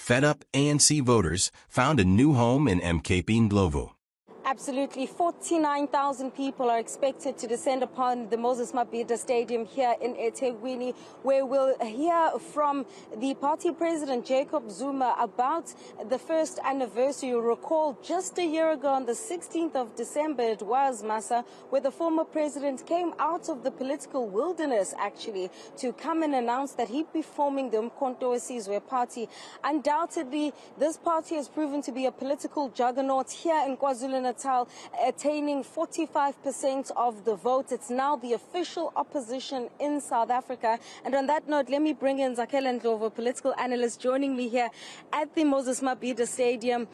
fed-up ANC voters found a new home in MKP Ndlovu. Absolutely. 49,000 people are expected to descend upon the Moses Mabhida Stadium here in eThekwini, where we'll hear from the party president, Jacob Zuma, about the first anniversary. You'll recall just a year ago on the 16th of December, it was, Masa, where the former president came out of the political wilderness, actually, to come and announce that he'd be forming the Umkhonto weSizwe party. Undoubtedly, this party has proven to be a political juggernaut here in KwaZulu-Natal, attaining 45% of the vote. It's now the official opposition in South Africa. And on that note, let me bring in MKP Ndlovu, political analyst, joining me here at the Moses Mabhida Stadium.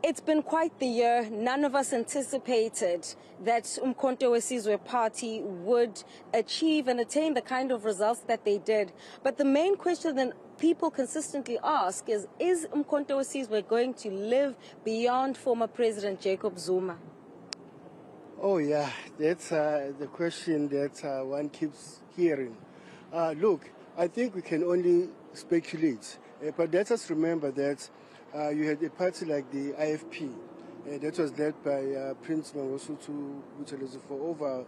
It's been quite the year. None of us anticipated that Umkhonto weSizwe party would achieve and attain the kind of results that they did. But the main question then people consistently ask is Umkhonto weSizwe going to live beyond former President Jacob Zuma? Oh yeah, that's the question that one keeps hearing. Look, I think we can only speculate, but let us remember that you had a party like the IFP that was led by Prince Mangosuthu Buthelezi for over,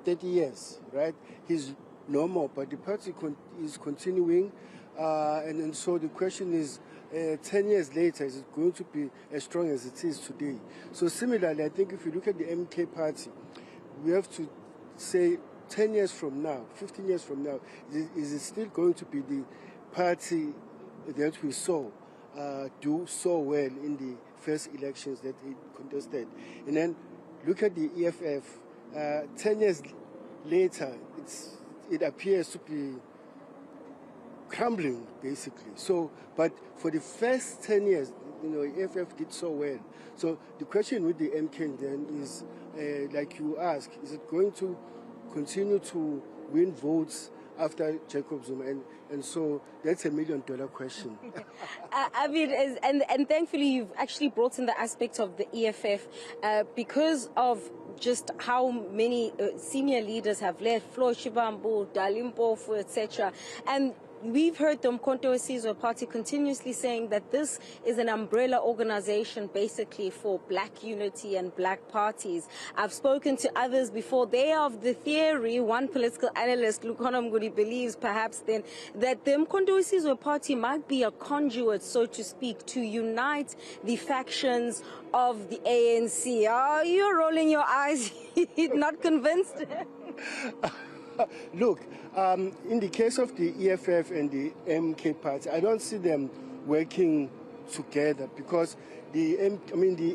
30 years, right? He's no more, but the party is continuing, and so the question is, 10 years later, is it going to be as strong as it is today? So similarly, I think if you look at the MK party, we have to say 10 years from now, 15 years from now, is it still going to be the party that we saw do so well in the first elections that it contested? And then look at the EFF. 10 years later, it appears to be crumbling, basically. So, but for the first 10 years, EFF did so well. So the question with the MK then is, like you ask, is it going to continue to win votes after Jacob Zuma? And so that's $1 million question. I mean, and thankfully you've actually brought in the aspect of the EFF because of just how many senior leaders have left, Flo Shivambu, Dalimpofu, etc. And we've heard the Umkhonto weSizwe party continuously saying that this is an umbrella organization basically for black unity and black parties. I've spoken to others before. They are of the theory, one political analyst, Lukhona Mngudi, believes perhaps then that the Umkhonto weSizwe party might be a conduit, so to speak, to unite the factions of the ANC. Oh, you're rolling your eyes. You're not convinced? Look, in the case of the EFF and the MK party, I don't see them working together because the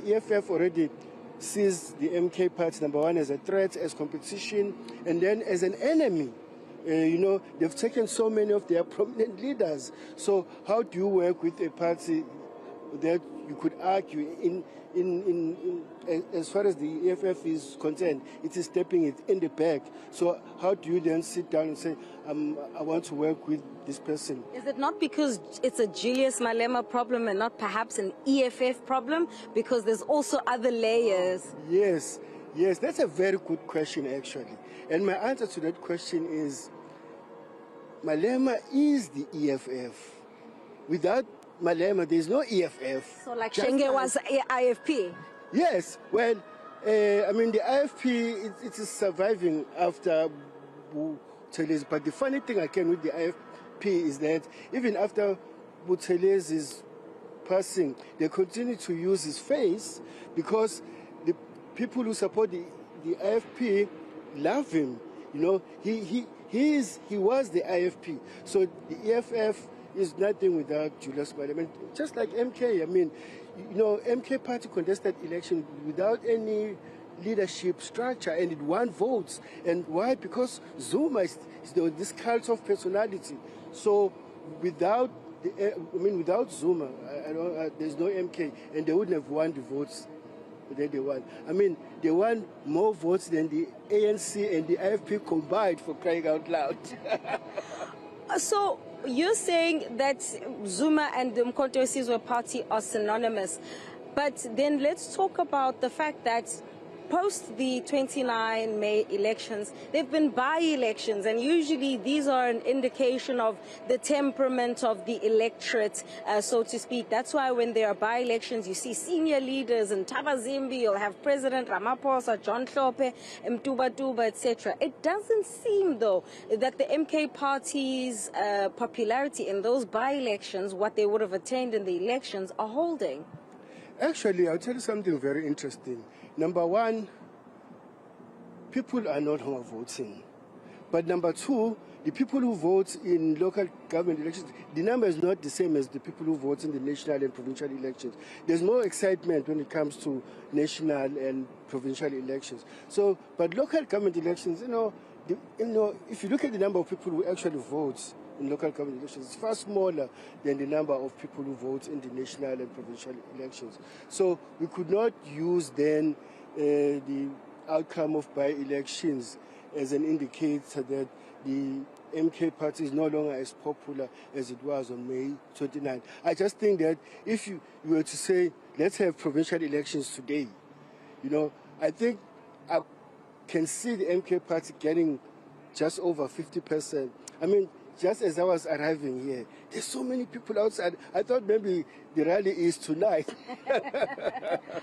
EFF already sees the MK party, number one, as a threat, as competition, and then as an enemy. They've taken so many of their prominent leaders. So how do you work with a party that you could argue as far as the EFF is concerned, it is stepping it in the back. So how do you then sit down and say, I want to work with this person? Is it not because it's a Julius Malema problem and not perhaps an EFF problem? Because there's also other layers. Yes, that's a very good question, actually. And my answer to that question is, Malema is the EFF. Without Malema, there's no EFF. So like Shenge was IFP? Yes, well, the IFP, it is surviving after Buthelezi. But the funny thing again with the IFP is that even after Buthelezi's passing, they continue to use his face because the people who support the IFP love him. He was the IFP. So the EFF is nothing without Julius Malema. Just like MK, MK party contested election without any leadership structure and it won votes. And why? Because Zuma is this cult of personality. So without Zuma, there's no MK, and they wouldn't have won the votes that they won. They won more votes than the ANC and the IFP combined, for crying out loud. So you're saying that Zuma and the Umkhonto weSizwe party are synonymous. But then let's talk about the fact that post the 29 May elections, there have been by-elections, and usually these are an indication of the temperament of the electorate, so to speak. That's why when there are by-elections, you see senior leaders in Tabazimbi, you'll have President Ramaphosa, John Hlophe, Mtuba, etc. It doesn't seem, though, that the MK party's popularity in those by-elections, what they would have attained in the elections, are holding. Actually, I'll tell you something very interesting. Number one, people are not home voting. But number two, the people who vote in local government elections, the number is not the same as the people who vote in the national and provincial elections. There's more excitement when it comes to national and provincial elections. So, but local government elections, if you look at the number of people who actually vote in local government elections, it's far smaller than the number of people who vote in the national and provincial elections. So we could not use then the outcome of by-elections as an indicator that the MK party is no longer as popular as it was on May 29. I just think that if you were to say, let's have provincial elections today, I think I can see the MK party getting just over 50%. I mean, just as I was arriving here, there's so many people outside. I thought maybe the rally is tonight.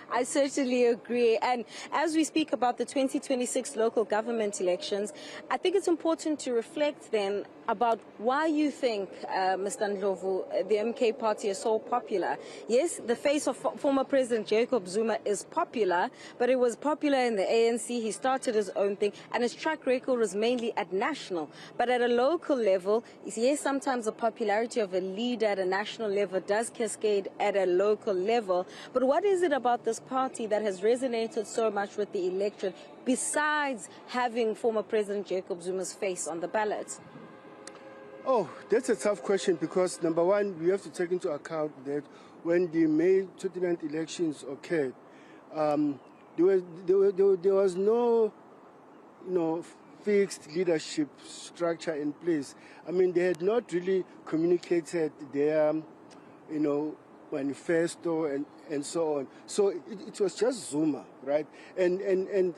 I certainly agree. And as we speak about the 2026 local government elections, I think it's important to reflect then about why you think, Mr. Ndlovu, the MK party is so popular. Yes, the face of former President Jacob Zuma is popular, but it was popular in the ANC. He started his own thing, and his track record was mainly at national. But at a local level, yes, sometimes the popularity of a leader at a national level does cascade at a local level. But what is it about this party that has resonated so much with the electorate, besides having former President Jacob Zuma's face on the ballot? Oh, that's a tough question because, number one, we have to take into account that when the May 29th elections occurred, there was no, fixed leadership structure in place. I mean, they had not really communicated their, manifesto and so on. So it was just Zuma, right? And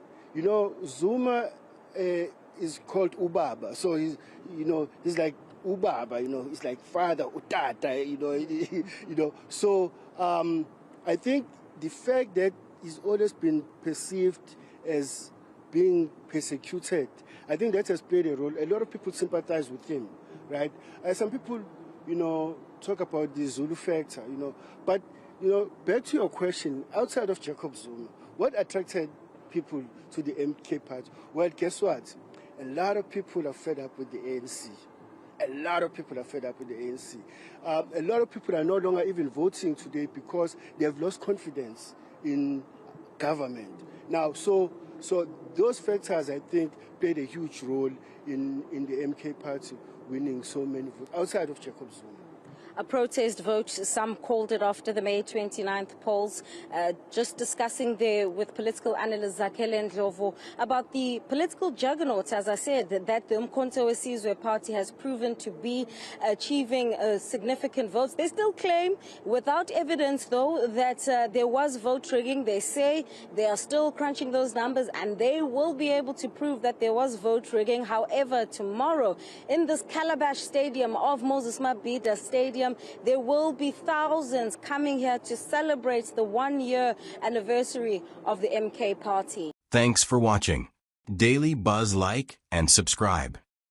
Zuma is called Ubaba. So he's like Ubaba, he's like father, Utata, So I think the fact that he's always been perceived as being persecuted, I think that has played a role. A lot of people sympathize with him, right? Some people, talk about the Zulu factor, But, back to your question, outside of Jacob Zuma, what attracted people to the MK party? Well, guess what? A lot of people are fed up with the ANC. A lot of people are fed up with the ANC. A lot of people are no longer even voting today because they have lost confidence in government. Now, so those factors, I think, played a huge role in the MK party winning so many votes outside of Jacob Zuma. A protest vote, some called it after the May 29th polls. Just discussing there with political analyst MKP Ndlovu about the political juggernaut, as I said, that the Umkhonto weSizwe party has proven to be achieving significant votes. They still claim, without evidence though, that there was vote rigging. They say they are still crunching those numbers and they will be able to prove that there was vote rigging. However, tomorrow in this Calabash Stadium of Moses Mabhida Stadium, there will be thousands coming here to celebrate the 1-year anniversary of the MK party. Thanks for watching. Daily Buzz like and subscribe.